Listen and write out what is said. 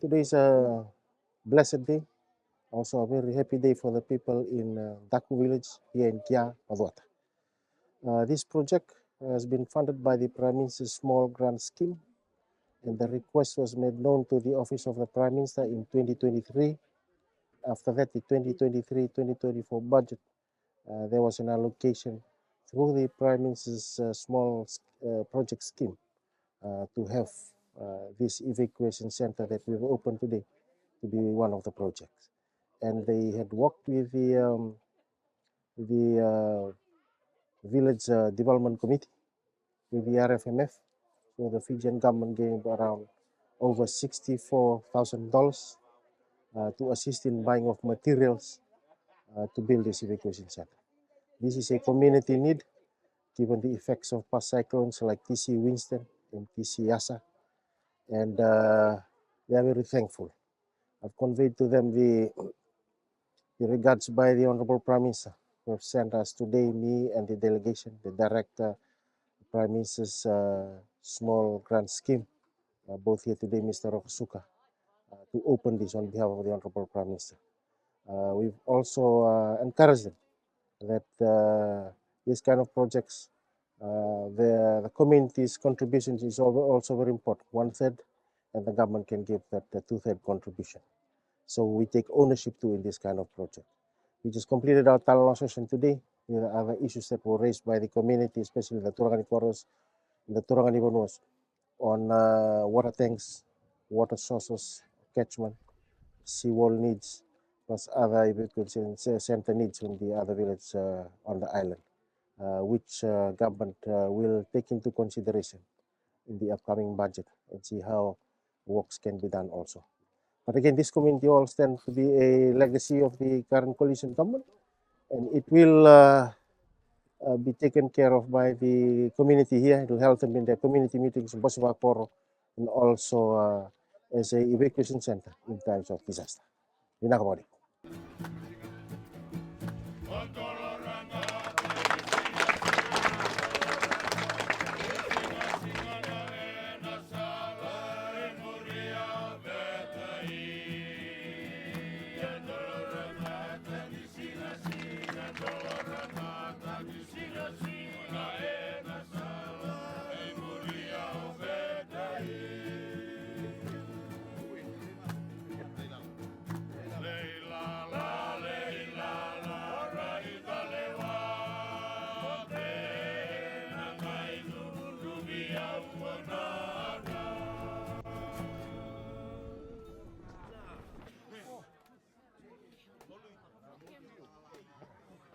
Today is a blessed day, also a very happy day for the people in Daku village here in Macuata. This project has been funded by the Prime Minister's Small Grant Scheme, and the request was made known to the Office of the Prime Minister in 2023. After that, the 2023-2024 budget, there was an allocation through the Prime Minister's Small Project Scheme to have this evacuation center that we've opened today to be one of the projects. And they had worked with the village development committee, with the RFMF. So the Fijian government gave around over $64,000 to assist in buying of materials to build this evacuation center. This is a community need, given the effects of past cyclones like TC Winston and TC Yasa, and they are very thankful. I've conveyed to them the regards by the Honorable Prime Minister, who have sent us today, me and the delegation, the Director, Prime Minister's Small Grant Scheme, both here today, Mr. Rokosuka, to open this on behalf of the Honorable Prime Minister. We've also encouraged them that these kind of projects, the community's contribution is also very important, 1/3, and the government can give that 2/3 contribution. So we take ownership too in this kind of project. We just completed our Talanoa session today with other issues that were raised by the community, especially the Turangani Koros and the Turangani on water tanks, water sources, catchment, seawall needs, plus other evacuation center needs in the other villages on the island, which government will take into consideration in the upcoming budget and see how works can be done also. But again, this community all stands to be a legacy of the current coalition government, and it will be taken care of by the community here. It will help them in their community meetings in Bosibakoro, and also as a evacuation center in times of disaster. Vinakabodi.